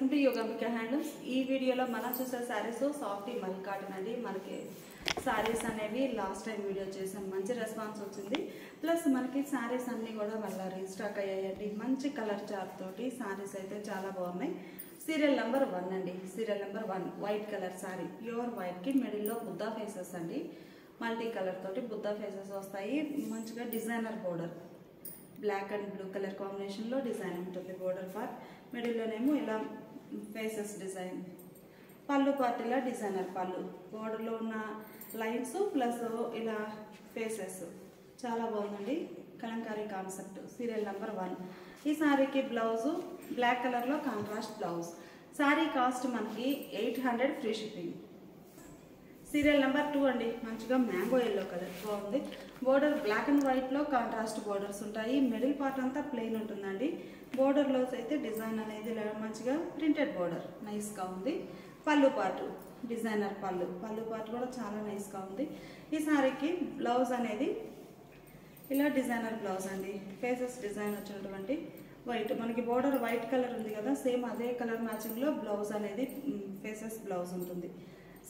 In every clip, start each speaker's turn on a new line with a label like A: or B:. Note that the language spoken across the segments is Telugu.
A: Welcome to Yogambika handlooms. ఈ వీడియోలో మనం చూసే సారీస్ సాఫ్ట్ మల్ కాటన్ అండి। మనకి సారీస్ అనేవి లాస్ట్ టైం వీడియో చేసాం, మంచి రెస్పాన్స్ వచ్చింది। ప్లస్ మనకి సారీస్ అన్ని కూడా మళ్ళీ రీస్టాక్ అయ్యాయండి। మంచి కలర్ చార్ట్ తోటి సారీస్ అయితే చాలా బాగున్నాయి। సీరియల్ నెంబర్ 1 అండి, serial number 1 white colour sari, pure white కి మిడిల్ లో బుద్ధా ఫేసెస్ అండి। మల్టీ కలర్ తోటి బుద్ధా ఫేసెస్ వస్తాయి। మంచిగా designer border, black and blue colour combination లో డిజైన్ ఉంటుంది। బోర్డర్ పార్ట్ మిడిల్ లోనేమో ఇలా ఫేసెస్ డిజైన్, పళ్ళు పార్ట్ ఇలా డిజైనర్ పళ్ళు, బోర్డర్ లో ఉన్న లైన్స్ ప్లస్ ఇలా ఫేసెస్ చాలా బాగుందండి। Kalamkari concept, serial number 1। ఈ సారీకి బ్లౌజ్ బ్లాక్ కలర్ లో కాంట్రాస్ట్ బ్లౌజ్। సారీ కాస్ట్ మనకి 800 ఫ్రీ షిప్పింగ్। సీరియల్ నెంబర్ 2 అండి, మంచిగా మ్యాంగో ఎల్లో కలర్ బాగుంది। బోర్డర్ బ్లాక్ అండ్ వైట్ లో కాంట్రాస్ట్ బోర్డర్స్ ఉంటాయి। మిడిల్ పార్ట్ అంతా ప్లెయిన్ ఉంటుందండి। బోర్డర్ లో అయితే డిజైన్ అనేది మంచిగా ప్రింటెడ్ బోర్డర్ నైస్ గా ఉంది। పళ్ళు పార్ట్ డిజైనర్ పళ్ళు, పళ్ళు పార్ట్ కూడా చాలా నైస్ గా ఉంది। ఈ సారీకి బ్లౌజ్ అనేది ఇలా డిజైనర్ బ్లౌజ్ అండి। ఫేసెస్ డిజైన్ వచ్చినటువంటి వైట్, మనకి బోర్డర్ వైట్ కలర్ ఉంది కదా, సేమ్ అదే కలర్ మ్యాచింగ్ లో బ్లౌజ్ అనేది ఫేసెస్ బ్లౌజ్ ఉంటుంది।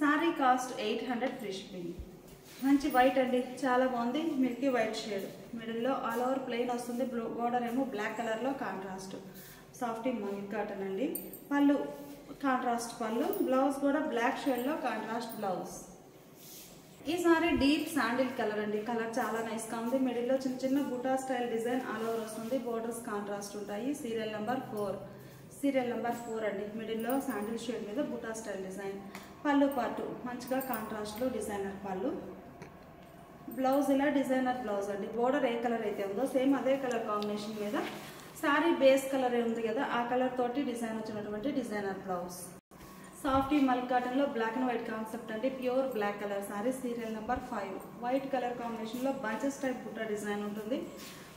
A: Sorry cost 800 free shipping. మంచి వైట్ అండి, చాలా బాగుంది। మిల్కీ వైట్ షేడ్, మిడిల్ లో ఆల్ ఓవర్ ప్లెయిన్ వస్తుంది। బోర్డర్ ఏమో బ్లాక్ కలర్ లో కాంట్రాస్ట్ సాఫ్ట్ మల్ కాటన్ అండి। పళ్ళు కాంట్రాస్ట్ పళ్ళు, బ్లౌజ్ కూడా బ్లాక్ షేడ్ లో కాంట్రాస్ట్ బ్లౌజ్। ఈ సారీ డీప్ శాండిల్ కలర్ అండి, కలర్ చాలా నైస్ గా ఉంది। మిడిల్ లో చిన్న చిన్న బూటా స్టైల్ డిజైన్ ఆల్ ఓవర్ వస్తుంది। బోర్డర్స్ కాంట్రాస్ట్ ఉంటాయి। సీరియల్ నెంబర్ 4, సీరియల్ నెంబర్ 4 అండి, మిడిల్ లో శాండిల్ షేడ్ మీద బూటా స్టైల్ డిజైన్। పళ్ళు పాటు మంచిగా కాంట్రాస్ట్ లో డిజైనర్ పళ్ళు, బ్లౌజ్ ఇలా డిజైనర్ బ్లౌజ్ అండి। బోర్డర్ ఏ కలర్ అయితే ఉందో సేమ్ అదే కలర్ కాంబినేషన్ మీద సారీ బేస్ కలర్ ఉంది కదా, ఆ కలర్ తోటి డిజైన్ వచ్చినటువంటి designer blouse. Soft mul cotton లో బ్లాక్ అండ్ వైట్ కాన్సెప్ట్ అండి, pure black colour sari. Serial number 5 white colour combination లో బంచెస్ టైప్ బుట్ట డిజైన్ ఉంటుంది।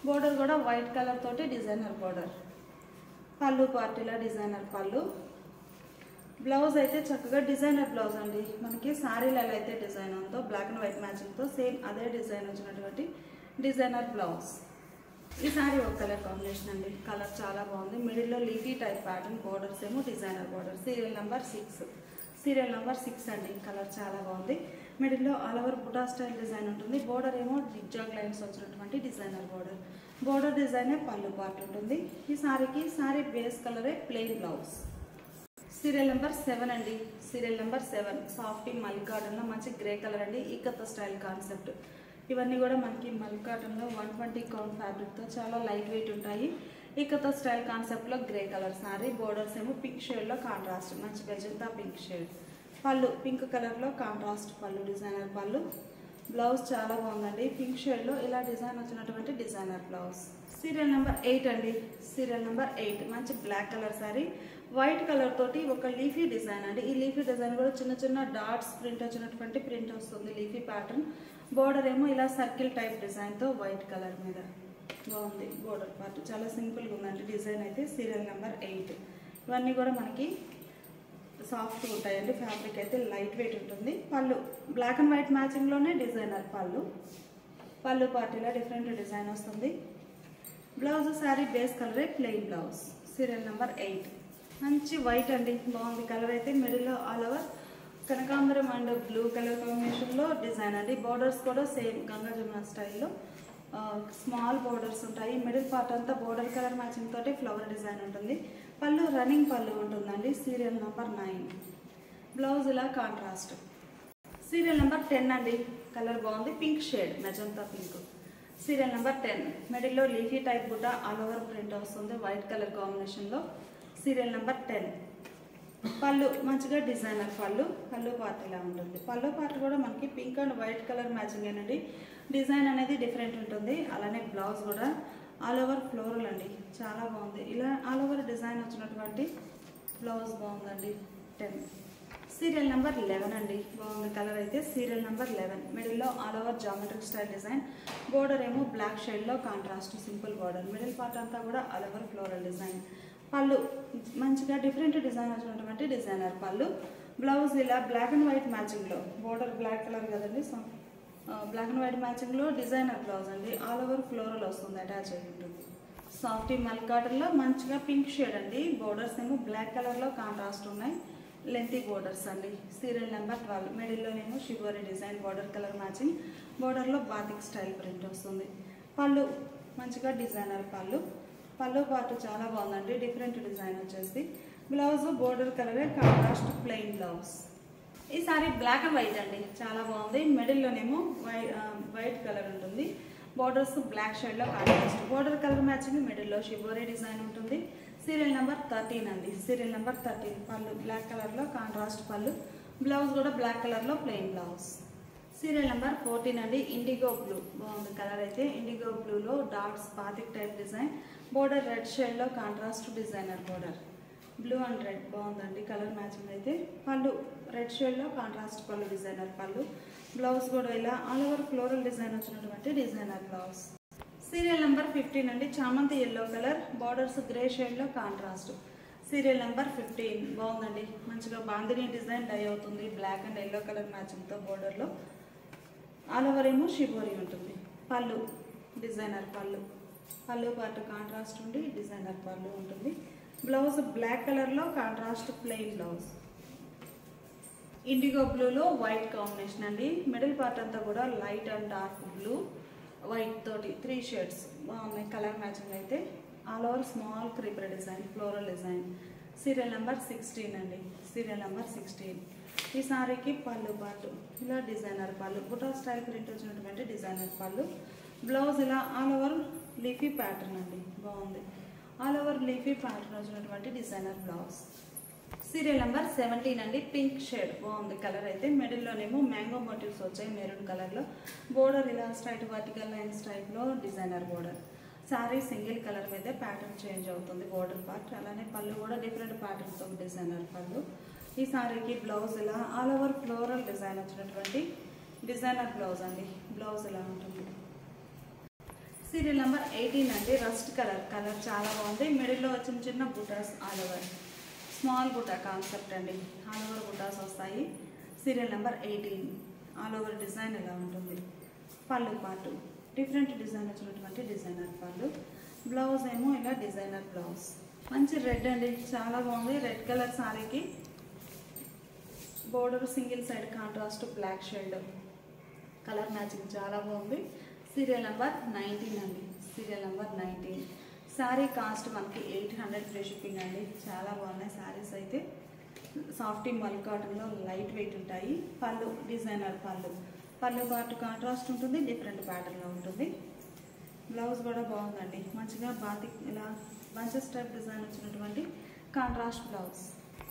A: బోర్డర్ కూడా వైట్ కలర్ తోటి డిజైనర్ బోర్డర్। పళ్ళు పార్టీలా డిజైనర్ పళ్ళు, బ్లౌజ్ అయితే చక్కగా డిజైనర్ బ్లౌజ్ అండి। మనకి సారీలో ఎలా అయితే డిజైన్ ఉందో బ్లాక్ అండ్ వైట్ మ్యాచింగ్ తో సేమ్ అదే డిజైన్ వచ్చినటువంటి డిజైనర్ బ్లౌజ్। ఈ సారీ ఒక కలర్ కాంబినేషన్ అండి, కలర్ చాలా బాగుంది। మిడిల్ లో లీఫీ టైప్ ప్యాటర్న్, బోర్డర్స్ ఏమో designer border. Serial number 6, serial number 6 అండి, కలర్ చాలా బాగుంది। మిడిల్ లో ఆల్ ఓవర్ బుటా స్టైల్ డిజైన్ ఉంటుంది। బోర్డర్ ఏమో జిగ్జాగ్ లైన్స్ వచ్చినటువంటి డిజైనర్ బోర్డర్। బోర్డర్ డిజైనే పళ్ళు పార్ట్ ఉంటుంది। ఈ సారీకి సారీ బేస్ కలరే ప్లెయిన్ బ్లౌజ్। సీరియల్ నెంబర్ 7 అండి, serial number 7 soft mul cotton లో మంచి గ్రే కలర్ అండి, ఈకత్త స్టైల్ కాన్సెప్ట్। ఇవన్నీ కూడా మనకి మల్ కాటన్ లో 120 కౌంట్ ఫ్యాబ్రిక్ తో చాలా లైట్ వెయిట్ ఉంటాయి। ఈకత్త స్టైల్ కాన్సెప్ట్ లో గ్రే కలర్ సారీ, బోర్డర్స్ ఏమో పింక్ షేడ్ లో కాంట్రాస్ట్ మంచి గజంతా పింక్ షేడ్। పళ్ళు పింక్ కలర్ లో కాంట్రాస్ట్ పళ్ళు, డిజైనర్ పళ్ళు। బ్లౌజ్ చాలా బాగుందండి, పింక్ షేడ్ లో ఇలా డిజైన్ వచ్చినటువంటి డిజైనర్ బ్లౌజ్। సీరియల్ నెంబర్ 8 అండి, సీరియల్ నెంబర్ 8 మంచి black colour sari, white colour తోటి ఒక లీఫీ డిజైన్ అండి। ఈ లీఫీ డిజైన్ కూడా చిన్న చిన్న డాట్స్ ప్రింట్ వచ్చినటువంటి ప్రింట్ వస్తుంది, లీఫీ ప్యాటర్న్। బోర్డర్ ఏమో ఇలా సర్కిల్ టైప్ డిజైన్ తో వైట్ కలర్ మీద బాగుంది। బోర్డర్ పార్ట్ చాలా సింపుల్ గా ఉందండి డిజైన్ అయితే। సీరియల్ నెంబర్ 8 ఇవన్నీ కూడా మనకి సాఫ్ట్ ఉంటాయండి, ఫ్యాబ్రిక్ అయితే లైట్ వెయిట్ ఉంటుంది। పళ్ళు బ్లాక్ అండ్ వైట్ మ్యాచింగ్ లోనే డిజైనర్ పళ్ళు, పళ్ళు పార్టీలో డిఫరెంట్ డిజైన్ వస్తుంది। బ్లౌజ్ సారీ బేస్ కలరే ప్లెయిన్ బ్లౌజ్। సీరియల్ నెంబర్ 8 మంచి వైట్ అండి, బాగుంది కలర్ అయితే। మిడిల్ లో ఆల్ ఓవర్ కనకాంబరం అండ్ బ్లూ కలర్ కాంబినేషన్ లో డిజైన్ అండి। బోర్డర్స్ కూడా సేమ్ గంగా జమున స్టైల్లో స్మాల్ బోర్డర్స్ ఉంటాయి। మిడిల్ పార్ట్ అంతా బోర్డర్ కలర్ మ్యాచింగ్ తోటి ఫ్లవర్ డిజైన్ ఉంటుంది। పళ్ళు రన్నింగ్ పళ్ళు ఉంటుందండి। సీరియల్ నెంబర్ 9 బ్లౌజ్ ఇలా కాంట్రాస్ట్। సీరియల్ నెంబర్ 10 అండి, కలర్ బాగుంది, pink shade magenta pink. Serial number 10 middle లో లీఫీ టైప్ బుట్ట ఆల్ ఓవర్ ప్రింట్ వస్తుంది వైట్ కలర్ కాంబినేషన్ లో। సీరియల్ నెంబర్ 10 పళ్ళు మంచిగా డిజైనర్ పళ్ళు, పళ్ళు పార్ట్ ఇలా ఉంటుంది। పళ్ళు పార్ట్ కూడా మనకి pink and white colour matching అండి, డిజైన్ అనేది డిఫరెంట్ ఉంటుంది। అలానే బ్లౌజ్ కూడా ఆల్ ఓవర్ ఫ్లోరల్ అండి, చాలా బాగుంది। ఇలా ఆల్ ఓవర్ డిజైన్ వచ్చినటువంటి బ్లౌజ్ బాగుందండి 10। సీరియల్ నెంబర్ 11 అండి, బాగుంది కలర్ అయితే। సీరియల్ నెంబర్ 11 మిడిల్ లో all over geometric style design, border ఏమో బ్లాక్ షేడ్ లో contrast simple border. Middle part అంతా కూడా ఆల్ ఓవర్ ఫ్లోరల్ డిజైన్। పళ్ళు మంచిగా డిఫరెంట్ డిజైన్ వచ్చినటువంటి డిజైనర్ పళ్ళు, బ్లౌజ్ ఇలా బ్లాక్ అండ్ వైట్ మ్యాచింగ్ లో, బోర్డర్ బ్లాక్ కలర్ కదండి, so black and white matching లో డిజైనర్ బ్లౌజ్ అండి, ఆల్ ఓవర్ ఫ్లోరల్ వస్తుంది, అటాచ్ అయి ఉంటుంది। సాఫ్టీ మల్ కాటన్లో మంచిగా పింక్ షేడ్ అండి. బోర్డర్స్ ఏమో బ్లాక్ కలర్లో కాంట్రాస్ట్ ఉన్నాయి. లెంతీ బోర్డర్స్ అండి. Serial number 12. మిడిల్లోనేమో shibori design border colour matching. బోర్డర్లో బాతిక్ స్టైల్ ప్రింట్ వస్తుంది. పళ్ళు మంచిగా డిజైనర్ పళ్ళు. పళ్ళు పాటు చాలా బాగుందండి. డిఫరెంట్ డిజైన్ వచ్చేసి. బ్లౌజ్ బోర్డర్ కలరే కాంట్రాస్ట్ ప్లెయిన్ బ్లౌజ్. ఈ సారీ బ్లాక్ అండ్ వైట్ అండి. చాలా బాగుంది. మిడిల్లోనేమో వైట్ కలర్ ఉంటుంది. బోర్డర్స్ బ్లాక్ షేడ్లో కాంట్రాస్ట్. Border colour matching. మిడిల్లో షిబోరి డిజైన్ ఉంటుంది. సీరియల్ నెంబర్ 13 అండి. Serial number 13. పళ్ళు బ్లాక్ కలర్లో కాంట్రాస్ట్ పళ్ళు. బ్లౌజ్ కూడా బ్లాక్ కలర్లో ప్లెయిన్ బ్లౌజ్. సీరియల్ నెంబర్ 14 అండి. ఇండిగో బ్లూ బాగుంది కలర్ అయితే. ఇండిగో బ్లూలో dots batik type design. Border red షేడ్లో contrast designer border. Blue and red బాగుందండి కలర్ మ్యాచింగ్ అయితే. పళ్ళు రెడ్ షేడ్లో కాంట్రాస్ట్ పళ్ళు డిజైనర్ పళ్ళు. బ్లౌజ్ కూడా ఇలా ఆల్ ఓవర్ ఫ్లోరల్ డిజైన్ వచ్చినటువంటి డిజైనర్ బ్లౌజ్. సీరియల్ నెంబర్ 15 అండి. చామంతి ఎల్లో కలర్. బార్డర్స్ గ్రే షేడ్లో కాంట్రాస్ట్. సీరియల్ నెంబర్ 15 బాగుందండి. మంచిగా బాందిని డిజైన్ డై అవుతుంది. బ్లాక్ అండ్ ఎల్లో కలర్ మ్యాచింగ్తో బోర్డర్లో ఆల్ ఓవర్ ఏమో షిబోరి ఉంటుంది. పళ్ళు డిజైనర్ పళ్ళు. పళ్ళు పాటు కాంట్రాస్ట్ ఉండి డిజైనర్ పళ్ళు ఉంటుంది. బ్లౌజ్ బ్లాక్ కలర్లో కాంట్రాస్ట్ ప్లెయిన్ బ్లౌజ్. ఇండిగో బ్లూలో వైట్ కాంబినేషన్ అండి. మిడిల్ పార్ట్ అంతా కూడా light and dark blue white తోటి 3 షేడ్స్ బాగున్నాయి కలర్ మ్యాచింగ్ అయితే. All over small creeper design floral design. Serial number 16 అండి. Serial number 16. ఈ సారీకి పళ్ళు పాటు ఇలా డిజైనర్ పళ్ళు. బుటా స్టైల్ ప్రింట్ వచ్చినటువంటి డిజైనర్ పళ్ళు. బ్లౌజ్ ఇలా ఆల్ ఓవర్ లీఫీ ప్యాటర్న్ అండి. బాగుంది. ఆల్ ఓవర్ లీఫీ ప్యాటర్న్ వచ్చినటువంటి డిజైనర్ బ్లౌజ్. సీరియల్ నెంబర్ 17 అండి. పింక్ షేడ్ బాగుంది కలర్ అయితే. మిడిల్లోనేమో మ్యాంగో మోటివ్స్ వచ్చాయి మెరూన్ కలర్లో. బోర్డర్ ఇలా స్ట్రైట్ వర్టికల్ లైన్స్ టైప్లో designer border. Sorry single colour మీద ప్యాటర్న్ చేంజ్ అవుతుంది బోర్డర్ పార్ట్. అలానే పళ్ళు కూడా డిఫరెంట్ ప్యాటర్న్తో డిజైనర్ పళ్ళు. ఈ సారీకి బ్లౌజ్ ఇలా ఆల్ ఓవర్ ఫ్లోరల్ డిజైన్ వచ్చినటువంటి డిజైనర్ బ్లౌజ్ అండి. బ్లౌజ్ ఇలా ఉంటుంది. సీరియల్ నెంబర్ 18 అండి. Rust colour. కలర్ చాలా బాగుంది. మిడిల్లో వచ్చిన చిన్న butas all over small buta concept అండి. ఆల్ ఓవర్ బుటాస్ వస్తాయి. Serial number 18. All over design ఇలా ఉంటుంది. పళ్ళు పాటు డిఫరెంట్ డిజైన్ వచ్చినటువంటి డిజైనర్ పళ్ళు. బ్లౌజ్ ఏమో ఇలా డిజైనర్ బ్లౌజ్. మంచి రెడ్ అండి. చాలా బాగుంది. రెడ్ కలర్ సారీకి border single side contrast black shade colour matching చాలా బాగుంది. సీరియల్ నెంబర్ 19 అండి. Serial number 19. శారీ కాస్ట్ మనకి 800 ఫ్రీ షిప్పింగ్ అండి. చాలా బాగున్నాయి శారీస్ అయితే. సాఫ్టీ మల్ కాటన్లో లైట్ వెయిట్ ఉంటాయి. పళ్ళు డిజైనర్ పళ్ళు. పళ్ళు పాటు కాంట్రాస్ట్ ఉంటుంది. డిఫరెంట్ ప్యాటర్న్లో ఉంటుంది. బ్లౌజ్ కూడా బాగుందండి. మంచిగా బాతిక్ ఇలా బంచెస్ టైప్ డిజైన్ వచ్చినటువంటి కాంట్రాస్ట్ బ్లౌజ్.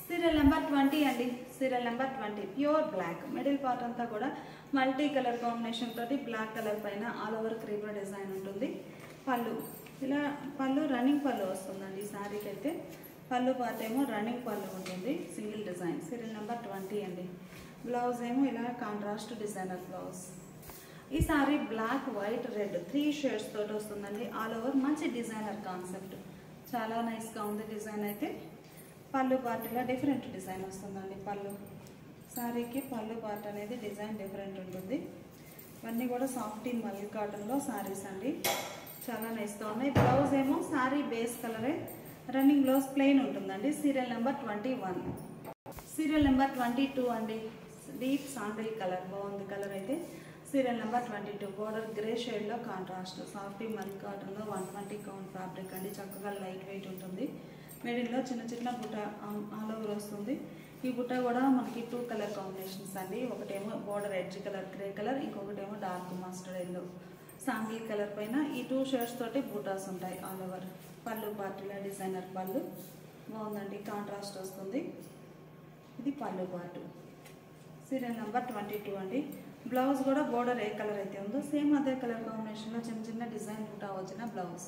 A: సీరియల్ నెంబర్ 20 అండి. Serial number 20. Pure black. Middle part అంతా కూడా మల్టీ కలర్ కాంబినేషన్ తోటి బ్లాక్ కలర్ పైన ఆల్ ఓవర్ క్రీపర్ డిజైన్ ఉంటుంది. పళ్ళు ఇలా పళ్ళు రన్నింగ్ పళ్ళు వస్తుందండి. ఈ శారీకి అయితే పళ్ళు పార్ట్ ఏమో రన్నింగ్ పళ్ళు ఉంటుంది. Single design. సీరియల్ నెంబర్ 20 అండి. బ్లౌజ్ ఏమో ఇలా కాంట్రాస్ట్ డిజైనర్ బ్లౌజ్. ఈ sari black white red 3 shades తోటి వస్తుందండి. ఆల్ ఓవర్ మంచి డిజైనర్ కాన్సెప్ట్. చాలా నైస్గా ఉంది డిజైన్ అయితే. పళ్ళు పార్ట్ ఇలా డిఫరెంట్ డిజైన్ వస్తుందండి. పళ్ళు సారీకి పళ్ళు పార్ట్ అనేది డిజైన్ డిఫరెంట్ ఉంటుంది. ఇవన్నీ కూడా సాఫ్టీ మల్ కాటన్లో సారీస్ అండి. చాలా నైస్గా ఉన్నాయి. బ్లౌజ్ ఏమో సారీ బేస్ కలరే. రన్నింగ్ బ్లౌజ్ ప్లెయిన్ ఉంటుందండి. Serial number 21. సీరియల్ నెంబర్ 22 అండి. డీప్ సాండిల్ కలర్ బాగుంది కలర్ అయితే. Serial number 22. బోర్డర్ గ్రే షేడ్లో కాంట్రాస్ట్. సాఫ్టీ మల్ కాటన్లో 120 కౌంట్ ఫ్యాబ్రిక్ అండి. చక్కగా లైట్ వెయిట్ ఉంటుంది. మిడిల్లో చిన్న చిన్న బుట్ట ఆల్ ఓవర్ వస్తుంది. ఈ బుట్ట కూడా మనకి 2 కలర్ కాంబినేషన్స్ అండి. ఒకటేమో border edge colour grey colour, ఇంకొకటేమో dark mustard yellow sandal colour పైన ఈ 2 షేడ్స్ తోటి బుటాస్ ఉంటాయి ఆల్ ఓవర్. పళ్ళు పార్టీలో డిజైనర్ పళ్ళు బాగుందండి. కాంట్రాస్ట్ వస్తుంది. ఇది పళ్ళు పాటు. సీరియల్ నెంబర్ 22 అండి. బ్లౌజ్ కూడా బోర్డర్ ఏ కలర్ అయితే ఉందో సేమ్ అదే కలర్ కాంబినేషన్లో చిన్న చిన్న డిజైన్ బుటా వచ్చిన బ్లౌజ్.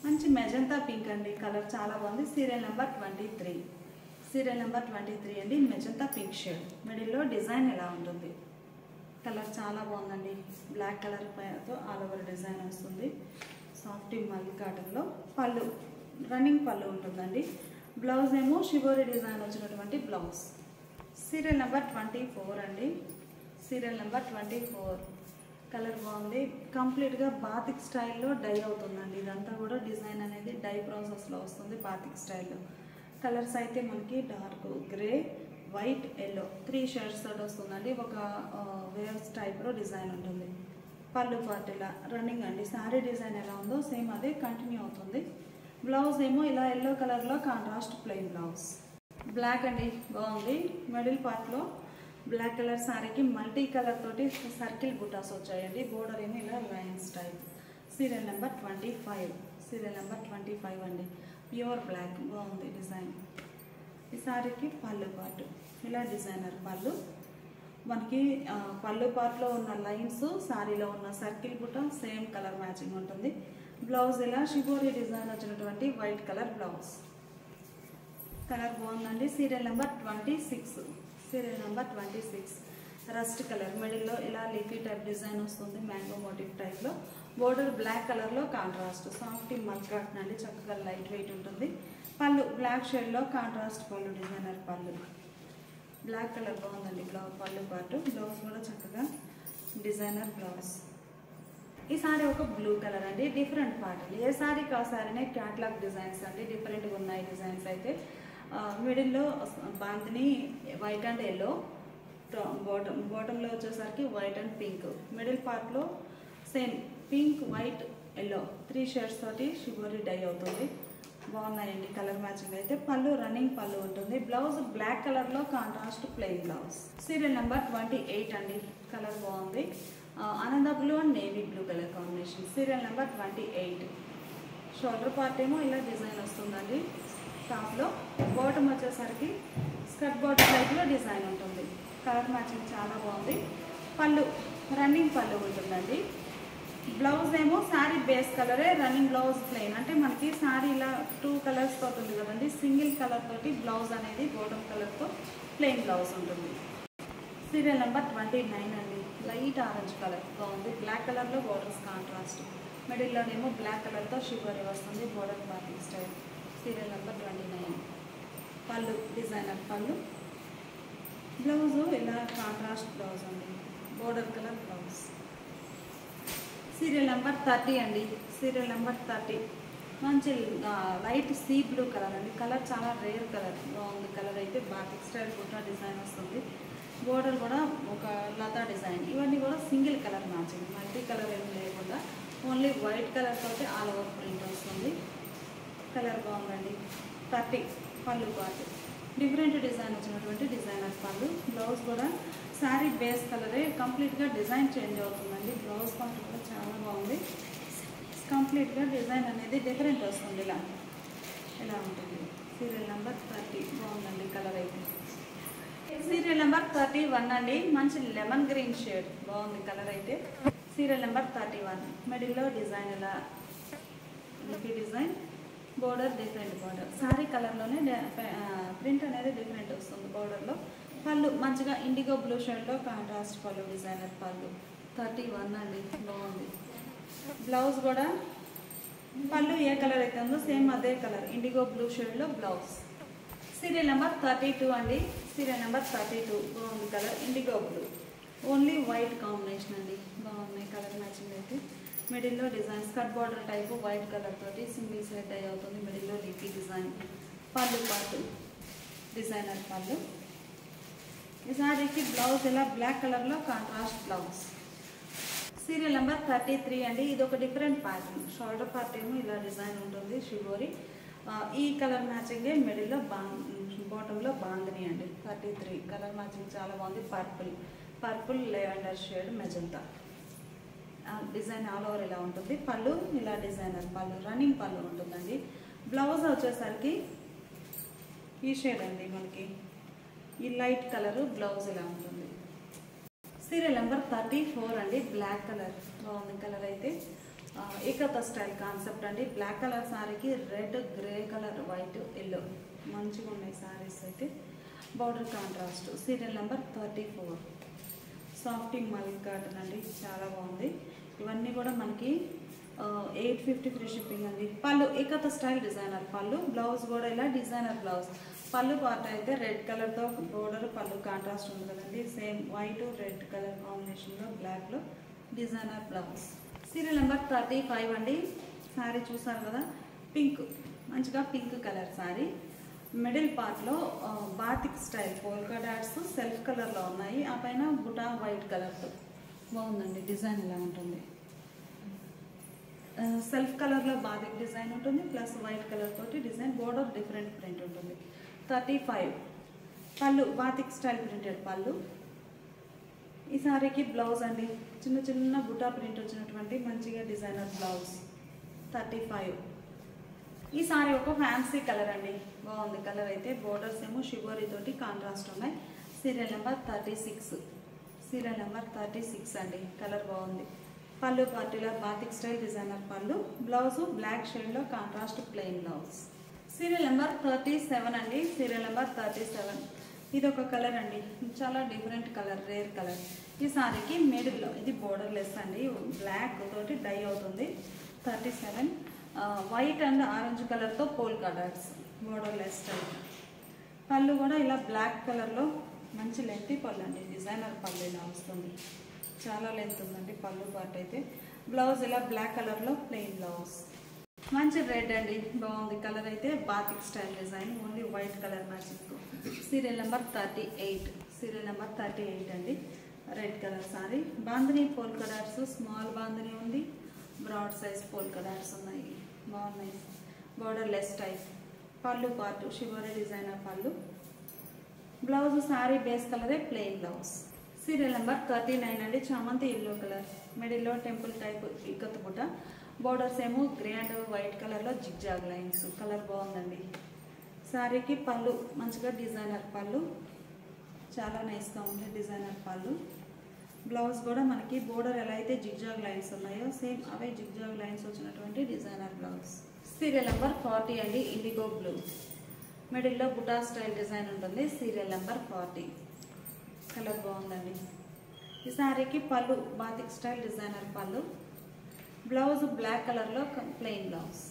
A: మంచి మెజంతా పింక్ అండి. కలర్ చాలా బాగుంది. Serial number 23. సీరియల్ నెంబర్ 23 అండి. Magenta pink shade. మిడిల్లో డిజైన్ ఎలా ఉంటుంది. కలర్ చాలా బాగుందండి. బ్లాక్ కలర్ పైనతో ఆల్ ఓవర్ డిజైన్ వస్తుంది. సాఫ్టీ మల్ కాటన్లో పళ్ళు రన్నింగ్ పళ్ళు ఉంటుందండి. బ్లౌజ్ ఏమో షిబోరి డిజైన్ వచ్చినటువంటి బ్లౌజ్. సీరియల్ నెంబర్ 24 అండి. Serial number 24. కలర్ బాగుంది. కంప్లీట్గా బాతిక్ స్టైల్లో డై అవుతుందండి. ఇదంతా కూడా డిజైన్ అనేది డై ప్రాసెస్లో వస్తుంది బాతిక్ స్టైల్లో. కలర్స్ అయితే మనకి dark grey, white, yellow 3 shades తోటి వస్తుందండి. ఒక వేవ్స్ టైప్లో డిజైన్ ఉంటుంది. పళ్ళు పార్ట్ ఇలా రన్నింగ్ అండి. శారీ డిజైన్ ఎలా ఉందో సేమ్ అదే కంటిన్యూ అవుతుంది. బ్లౌజ్ ఏమో ఇలా ఎల్లో కలర్లో కాంట్రాస్ట్ ప్లెయిన్ బ్లౌజ్. బ్లాక్ అండి, బాగుంది. మిడిల్ పార్ట్లో బ్లాక్ కలర్ శారీకి మల్టీ కలర్ తోటి సర్కిల్ బుటాస్ వచ్చాయండి. బోర్డర్ ఏమో ఇలా lines type. Serial number 25. Serial number 25 అండి. ప్యూర్ బ్లాక్, బాగుంది డిజైన్. ఈ శారీకి పళ్ళు పార్ట్ ఇలా డిజైనర్ పళ్ళు. మనకి పళ్ళు పార్ట్లో ఉన్న లైన్స్, శారీలో ఉన్న సర్కిల్ బుట్ట సేమ్ కలర్ మ్యాచింగ్ ఉంటుంది. బ్లౌజ్ ఇలా షిబోరి డిజైన్ వచ్చినటువంటి వైట్ కలర్ బ్లౌజ్. కలర్ బాగుందండి. Serial number 26. Serial number 26 rust colour. మిడిల్లో ఇలా లీఫీ టైప్ డిజైన్ వస్తుంది మ్యాంగో మోటివ్ టైప్లో. బోర్డర్ బ్లాక్ కలర్లో కాంట్రాస్ట్ సాఫ్ట్ మల్ కాటన్ అండి. చక్కగా లైట్ వెయిట్ ఉంటుంది. పళ్ళు బ్లాక్ షేడ్లో కాంట్రాస్ట్ పళ్ళు డిజైనర్ పళ్ళు. బ్లాక్ కలర్ బాగుందండి పళ్ళు పాటు. బ్లౌజ్ కూడా చక్కగా డిజైనర్ బ్లౌజ్. ఈ సారీ ఒక బ్లూ కలర్ అండి. Different part. ఏ సారీకి ఆ సారీనే క్యాట్లాగ్ డిజైన్స్ అండి. డిఫరెంట్గా ఉన్నాయి డిజైన్స్ అయితే. మిడిల్లో బాంతిని వైట్ అండ్ ఎల్లో, బాటంలో వచ్చేసరికి వైట్ అండ్ పింక్. మిడిల్ పార్ట్లో same pink, white, yellow 3 shades తోటి షిబోరి డై అవుతుంది. బాగున్నాయండి కలర్ మ్యాచింగ్ అయితే. పళ్ళు రన్నింగ్ పళ్ళు ఉంటుంది. బ్లౌజ్ బ్లాక్ కలర్లో contrast plain blouse. Serial number 28 అండి. కలర్ బాగుంది. ఆనంద blue and navy blue colour combination. Serial number 28. Shoulder part ఏమో ఇలా డిజైన్ వస్తుందండి. టాప్లో బాటమ్ వచ్చేసరికి స్కర్ట్ బాటమ్ టైప్లో డిజైన్ ఉంటుంది. కలర్ మ్యాచింగ్ చాలా బాగుంది. పళ్ళు రన్నింగ్ పళ్ళు ఉంటుందండి. బ్లౌజ్ ఏమో శారీ బేస్ కలరే, రన్నింగ్ బ్లౌజ్ ప్లెయిన్. అంటే మనకి శారీ ఇలా 2 కలర్స్ తోటి ఉంది కదండి. సింగిల్ కలర్ తోటి బ్లౌజ్ అనేది బాటమ్ కలర్తో ప్లెయిన్ బ్లౌజ్ ఉంటుంది. సీరియల్ నెంబర్ 29 అండి. లైట్ ఆరెంజ్ కలర్ బాగుంది. బ్లాక్ కలర్లో బోర్డర్స్ కాంట్రాస్ట్. మిడిల్లోనేమో బ్లాక్ కలర్తో షిబోరి వస్తుంది. Border parting style. Serial number 29. Pallu designer పళ్ళు. బ్లౌజ్ ఇలా కాంట్రాస్ట్ బ్లౌజ్ అండి. Border colour blouse. Serial number 30 అండి. సీరియల్ నెంబర్ 30 మంచి లైట్ సీ బ్లూ కలర్ అండి. కలర్ చాలా రేర్ కలర్. బాగుంది కలర్ అయితే. బాతిక్ స్టైల్ బుట్ట డిజైన్ వస్తుంది. బోర్డర్ కూడా ఒక లతా డిజైన్. ఇవన్నీ కూడా single colour matching. Multi colour ఏమి లేకుండా ఓన్లీ వైట్ కలర్ తోటి ఆల్ ఓవర్ ప్రింట్ వస్తుంది. కలర్ బాగుందండి. 30 పళ్ళు పాటు డిఫరెంట్ డిజైన్ వచ్చినటువంటి డిజైనర్ పళ్ళు. బ్లౌజ్ కూడా శారీ బేస్ కలరే, కంప్లీట్గా డిజైన్ చేంజ్ అవుతుందండి. బ్లౌజ్ పార్ట్ కూడా చాలా బాగుంది. కంప్లీట్గా డిజైన్ అనేది డిఫరెంట్ వస్తుంది. ఇలా ఉంటుంది. సీరియల్ నెంబర్ 30 బాగుందండి కలర్ అయితే. సీరియల్ నెంబర్ 31 అండి. మంచి లెమన్ గ్రీన్ షేడ్ బాగుంది కలర్ అయితే. సీరియల్ నెంబర్ 31 మిడిల్లో డిజైన్ ఇలా design. Border different border. Sari కలర్లోనే ప్రింట్ అనేది డిఫరెంట్ వస్తుంది బోర్డర్లో. పళ్ళు మంచిగా ఇండిగో బ్లూ షేడ్లో కాంట్రాస్ట్ పళ్ళు డిజైనర్ పళ్ళు. 31 అండి. బాగుంది. బ్లౌజ్ కూడా పళ్ళు ఏ కలర్ అయితే ఉందో సేమ్ అదే కలర్ ఇండిగో బ్లూ షేడ్లో బ్లౌజ్. సీరియల్ నెంబర్ 32 అండి. సీరియల్ నెంబర్ 32 బాగుంది colour IndiGo blue. Only white combination అండి. బాగున్నాయి కలర్ మ్యాచింగ్ అయితే. మిడిల్లో design skirt border type white colour తోటి సింగిల్ సెట్ అయి అవుతుంది. మిడిల్లో లీఫీ డిజైన్. పళ్ళు పాటు డిజైనర్ పళ్ళు. ఈ సారీకి బ్లౌజ్ ఇలా బ్లాక్ కలర్లో కాంట్రాస్ట్ బ్లౌజ్. సీరియల్ నెంబర్ 33 అండి. ఇది ఒక డిఫరెంట్ ప్యాటర్న్. షోల్డర్ పార్ట్ ఏమో ఇలా డిజైన్ ఉంటుంది షిబోరి. ఈ కలర్ మ్యాచింగే మిడిల్లో బాటంలో బాందిని అండి. 33 కలర్ మ్యాచింగ్ చాలా బాగుంది. Purple lavender shade magenta design all over ఇలా ఉంటుంది. పళ్ళు ఇలా డిజైనర్ పళ్ళు రన్నింగ్ పళ్ళు ఉంటుందండి. బ్లౌజ్ వచ్చేసరికి ఈ షేడ్ అండి. మనకి ఈ లైట్ కలర్ బ్లౌజ్ ఇలా ఉంటుంది. సీరియల్ నెంబర్ 34 అండి. బ్లాక్ కలర్ బాగుంది కలర్ అయితే. ఏకత స్టైల్ కాన్సెప్ట్ అండి. బ్లాక్ కలర్ సారీకి red, grey colour, white, yellow మంచిగా ఉన్నాయి సారీస్ అయితే. Border contrast. సీరియల్ నెంబర్ 34 సాఫ్టింగ్ మల్క్ కాటన్ అండి. చాలా బాగుంది. ఇవన్నీ కూడా మనకి 850 ఫ్రీ షిప్పింగ్ అండి. పళ్ళు ఏకత స్టైల్ డిజైనర్ పళ్ళు. బ్లౌజ్ కూడా ఇలా డిజైనర్ బ్లౌజ్. పళ్ళు పార్ట్ అయితే రెడ్ కలర్తో బోర్డర్ పళ్ళు కాంట్రాస్ట్ ఉంది కదండి. సేమ్ వైట్ రెడ్ కలర్ కాంబినేషన్లో బ్లాక్లో డిజైనర్ బ్లౌజ్. సీరియల్ నెంబర్ 35 అండి. శారీ చూసారు కదా, పింక్, మంచిగా పింక్ కలర్ శారీ. మిడిల్ పార్ట్లో batik style polka dots self కలర్లో ఉన్నాయి. ఆ పైన బుటా వైట్ కలర్తో బాగుందండి. డిజైన్ ఇలా ఉంటుంది. సెల్ఫ్ కలర్లో బాతిక్ డిజైన్ ఉంటుంది, ప్లస్ వైట్ కలర్ తోటి డిజైన్. బోర్డర్ డిఫరెంట్ ప్రింట్ ఉంటుంది. 35. పళ్ళు బాతిక్ స్టైల్ ప్రింటెడ్ పళ్ళు. ఈ సారీకి బ్లౌజ్ అండి, చిన్న చిన్న బుటా ప్రింట్ వచ్చినటువంటి మంచిగా డిజైనర్ బ్లౌజ్. 35. ఈ సారీ ఒక ఫ్యాన్సీ కలర్ అండి, బాగుంది కలర్ అయితే. బోర్డర్స్ ఏమో షిబోరీ తోటి కాంట్రాస్ట్ ఉన్నాయి. Serial number 36. సీరియల్ నెంబర్ 36 అండి. కలర్ బాగుంది. పళ్ళు పార్టీలో బాతిక్ స్టైల్ డిజైనర్ పళ్ళు. బ్లౌజ్ బ్లాక్ షేడ్లో contrast plain blouse. Serial number 37 అండి. Serial number 37. ఇది ఒక కలర్ అండి, చాలా డిఫరెంట్ కలర్, రేర్ కలర్. ఈ సారీకి మిడిల్లో ఇది బోర్డర్ లెస్ అండి, బ్లాక్ తోటి డై అవుతుంది. 37. వైట్ అండ్ ఆరెంజ్ కలర్తో polka dots, border lace type. పళ్ళు కూడా ఇలా బ్లాక్ కలర్లో మంచి లెంత్ పళ్ళు అండి, డిజైనర్ పళ్ళు ఇలా వస్తుంది. చాలా లెంత్ ఉందండి పళ్ళు పార్ట్ అయితే. బ్లౌజ్ ఇలా బ్లాక్ కలర్లో ప్లెయిన్ బ్లౌజ్. మంచి రెడ్ అండి, బాగుంది కలర్ అయితే. Batik style design, only white colour matching. Serial number 38. Serial number 38 అండి. Red colour sorry. Bandhani polka dots, small bandhani ఉంది, బ్రాడ్ సైజ్ పోల్కా డాట్స్ ఉన్నాయి, బాగున్నాయి. Border lace type. పళ్ళు పార్ట్ షివరీ డిజైనర్ పళ్ళు. బ్లౌజ్ సారీ బేస్ కలరే ప్లెయిన్ బ్లౌజ్. సీరియల్ నెంబర్ 39 అండి. చామంతి ఎల్లో కలర్, మిడిల్లో టెంపుల్ టైప్ ఇక్కత్ బుట్ట. బోర్డర్స్ ఏమో గ్రే అండ్ వైట్ కలర్లో జిగ్జాగ్ లైన్స్. కలర్ బాగుందండి. శారీకి పళ్ళు మంచిగా డిజైనర్ పళ్ళు, చాలా నైస్గా ఉంది డిజైనర్ పళ్ళు. బ్లౌజ్ కూడా మనకి బోర్డర్ ఎలా అయితే జిగ్జాగ్ లైన్స్ ఉన్నాయో సేమ్ అవే జిగ్జాగ్ లైన్స్ వచ్చినటువంటి డిజైనర్ బ్లౌజ్. సీరియల్ నెంబర్ 40 అండి. ఇండిగో బ్లూ, మిడిల్లో బుటా స్టైల్ డిజైన్ ఉంటుంది. Serial number 40. కలర్ బాగుందండి. ఈ శారీకి పళ్ళు బాతిక్ స్టైల్ డిజైనర్ పళ్ళు. బ్లౌజ్ బ్లాక్ కలర్లో plain blouse.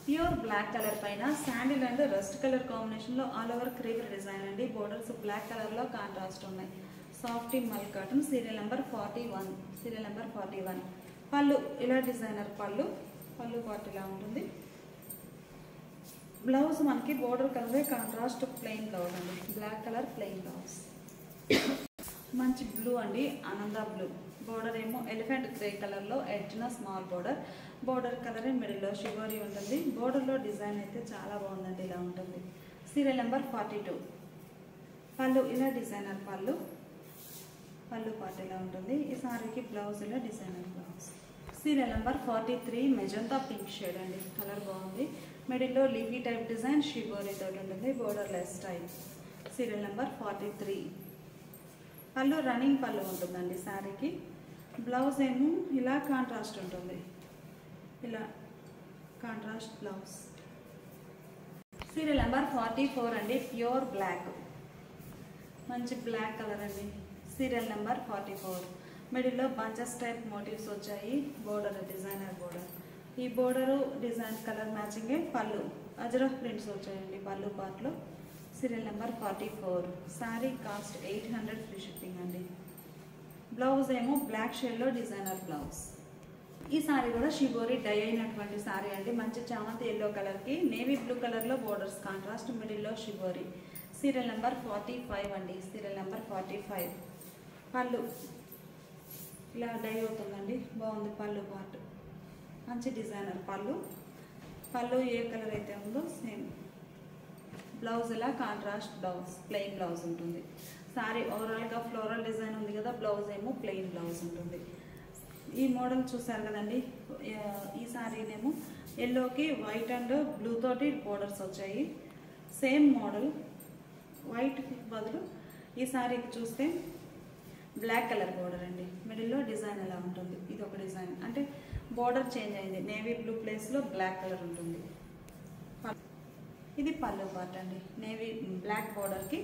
A: Pure black colour పైన శాండిల్ అండ్ రస్ట్ కలర్ కాంబినేషన్లో ఆల్ ఓవర్ క్రీపర్ డిజైన్ అండి. బోర్డర్స్ బ్లాక్ కలర్లో కాంట్రాస్ట్ ఉన్నాయి. Softy mul cotton. Serial number 41. Serial number 41. పళ్ళు ఇలా డిజైనర్ పళ్ళు, పళ్ళు పార్ట్ ఇలా ఉంటుంది. బ్లౌజ్ మనకి బోర్డర్ కలరే కాంట్రాస్ట్ ప్లెయిన్ బ్లౌజ్ అండి, బ్లాక్ కలర్ ప్లెయిన్ బ్లౌజ్. మంచి బ్లూ అండి, ఆనంద బ్లూ. బోర్డర్ ఏమో ఎలిఫెంట్ గ్రే కలర్లో ఎడ్జ్న స్మాల్ బోర్డర్. బోర్డర్ కలర్ మిడిల్లో షివరీ ఉంటుంది. బోర్డర్లో డిజైన్ అయితే చాలా బాగుందండి, ఇలా ఉంటుంది. Serial number 42. పళ్ళు ఇలా డిజైనర్ పళ్ళు, పళ్ళు పార్ట్ ఇలా ఉంటుంది. ఈ సారీకి బ్లౌజ్ ఇలా designer blouse. Serial number 43 magenta pink shade అండి, కలర్ బాగుంది. మిడిల్లో లీఫీ టైప్ డిజైన్ షివరీ తోటి ఉంటుంది. Border lace type. Serial number 43. పళ్ళు రన్నింగ్ పళ్ళు ఉంటుందండి శారీకి. బ్లౌజ్ ఏమో ఇలా కాంట్రాస్ట్ ఉంటుంది, ఇలా కాంట్రాస్ట్ బ్లౌజ్. సీరియల్ నెంబర్ 44 అండి. ప్యూర్ బ్లాక్, మంచి బ్లాక్ కలర్ అండి. Serial number 44. మిడిల్లో బంచెస్ టైప్ మోటివ్స్ వచ్చాయి. Border designer border. ఈ బోర్డరు డిజైన్ కలర్ మ్యాచింగే. పళ్ళు అజరఫ్ ప్రింట్స్ వచ్చాయండి పళ్ళు పార్ట్లో. Serial number 44. Sari cost 800 free shipping అండి. బ్లౌజ్ ఏమో బ్లాక్ షేడ్లో డిజైనర్ బ్లౌజ్. ఈ సారీ కూడా షిబోరీ డై అయినటువంటి సారీ అండి. మంచి చామంతి ఎల్లో కలర్కి నేవీ బ్లూ కలర్లో బోర్డర్స్ కాంట్రాస్ట్, మిడిల్లో షిబోరీ. సీరియల్ నెంబర్ 45 అండి. Serial number 45. పళ్ళు ఇలా డై అవుతుందండి, బాగుంది పళ్ళు పార్ట్. మంచి డిజైనర్ పళ్ళు. పళ్ళు ఏ కలర్ అయితే ఉందో సేమ్. బ్లౌజ్ ఇలా కాంట్రాస్ట్ బ్లౌజ్, ప్లెయిన్ బ్లౌజ్ ఉంటుంది. సారీ ఓవరాల్గా ఫ్లోరల్ డిజైన్ ఉంది కదా, బ్లౌజ్ ఏమో ప్లెయిన్ బ్లౌజ్ ఉంటుంది. ఈ మోడల్ చూసారు కదండి. ఈ సారీనేమో ఎల్లోకి వైట్ అండ్ బ్లూ తోటి బోర్డర్స్ వచ్చాయి. సేమ్ మోడల్ వైట్కి బదులు ఈ సారీకి చూస్తే బ్లాక్ కలర్ బోర్డర్ అండి. మిడిల్లో డిజైన్ ఎలా ఉంటుంది, ఇది ఒక డిజైన్. అంటే బోర్డర్ చేంజ్ అయింది, నేవీ బ్లూ ప్లేస్లో బ్లాక్ కలర్ ఉంటుంది. ఇది పళ్ళు పార్ట్ అండి. నేవీ బ్లాక్ బోర్డర్కి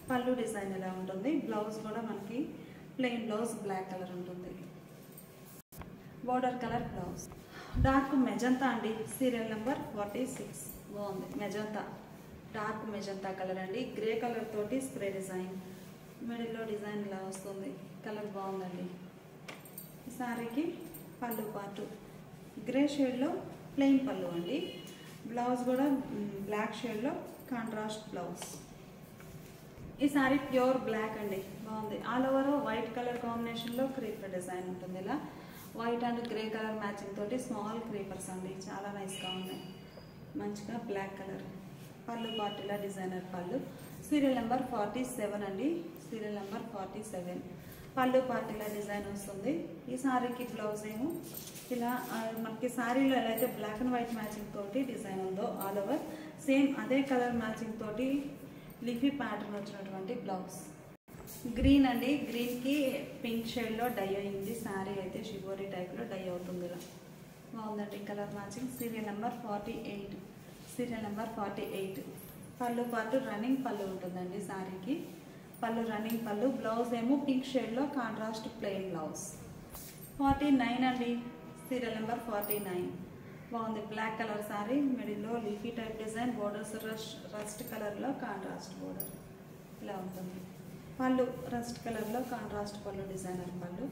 A: పళ్ళు డిజైన్ ఎలా ఉంటుంది. బ్లౌజ్ కూడా మనకి ప్లెయిన్ బ్లౌజ్ బ్లాక్ కలర్ ఉంటుంది. Border colour blouse. Dark magenta అండి. Serial number 46. బాగుంది మెజంతా, డార్క్ మెజంతా కలర్ అండి. గ్రే కలర్ తోటి స్ప్రే డిజైన్, మిడిల్లో డిజైన్ ఇలా వస్తుంది. కలర్ బాగుందండి. ఈ సారీకి పళ్ళు పాటు గ్రే షేడ్లో ప్లెయిన్ పళ్ళు అండి. బ్లౌజ్ కూడా బ్లాక్ షేడ్లో కాంట్రాస్ట్ బ్లౌజ్. ఈ సారీ ప్యూర్ బ్లాక్ అండి, బాగుంది. ఆల్ ఓవర్ వైట్ కలర్ కాంబినేషన్లో క్రీపర్ డిజైన్ ఉంటుంది. ఇలా white and grey colour matching తోటి స్మాల్ క్రీపర్స్ అండి, చాలా నైస్గా ఉన్నాయి. మంచిగా బ్లాక్ కలర్ పళ్ళు పాటు ఇలా డిజైనర్ పళ్ళు. సీరియల్ నెంబర్ 47 అండి, సీరియల్ నెంబర్ 47. పళ్ళు పాటు ఇలా డిజైన్ వస్తుంది. ఈ సారీకి బ్లౌజ్ ఏమో ఇలా మనకి సారీలో ఎలా అయితే బ్లాక్ అండ్ వైట్ మ్యాచింగ్ తోటి డిజైన్ ఉందో ఆల్ ఓవర్ సేమ్ అదే కలర్ మ్యాచింగ్ తోటి లీఫీ ప్యాటర్న్ వచ్చినటువంటి బ్లౌజ్. గ్రీన్ అండి, గ్రీన్కి పింక్ షేడ్లో డై అయింది. శారీ అయితే షిబోరి టైప్లో డై అవుతుంది. ఇలా బాగుందండి colour matching. Serial number 48, serial number 48. పళ్ళు పాటు రన్నింగ్ పళ్ళు ఉంటుందండి శారీకి. పళ్ళు రన్నింగ్ పళ్ళు. బ్లౌజ్ ఏమో పింక్ షేడ్లో కాంట్రాస్ట్ ప్లెయిన్ బ్లౌజ్. 49 అండి, సీరియల్ నెంబర్ 49. బాగుంది బ్లాక్ కలర్ శారీ, మిడిల్లో leafy type design, borders rust కలర్లో కాంట్రాస్ట్ బోర్డర్ ఇలా ఉంటుంది. పళ్ళు రస్ట్ కలర్లో కాంట్రాస్ట్ పళ్ళు డిజైనర్ పళ్ళు.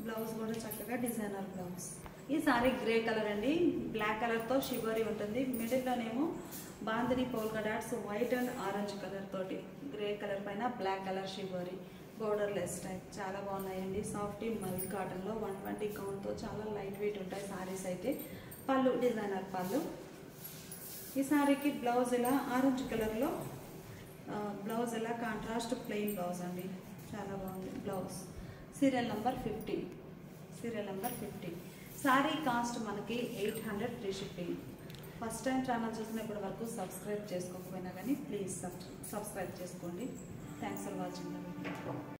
A: బ్లౌజ్ కూడా చక్కగా డిజైనర్ బ్లౌజ్. ఈ సారీ గ్రే కలర్ అండి, బ్లాక్ కలర్తో షిబోరి ఉంటుంది. మిడిల్లోనేమో bandhani polka dots white and orange colour తోటి గ్రే కలర్ పైన black colour shibori border lace type. చాలా బాగున్నాయండి. సాఫ్టీ మల్ కాటన్లో 120 కౌంట్తో చాలా లైట్ వెయిట్ ఉంటాయి సారీస్ అయితే. పళ్ళు డిజైనర్ పళ్ళు. ఈ సారీకి బ్లౌజ్ ఇలా ఆరెంజ్ కలర్లో బ్లౌజ్ ఇలా కాంట్రాస్ట్ ప్లెయిన్ బ్లౌజ్ అండి, చాలా బాగుంది blouse. Serial number 50, serial number 50. Sari cost మనకి 800 free shipping. First time channel చూసినప్పటి వరకు సబ్స్క్రైబ్ చేసుకోకపోయినా కానీ ప్లీజ్ సబ్స్క్రైబ్ చేసుకోండి. Thanks for watching.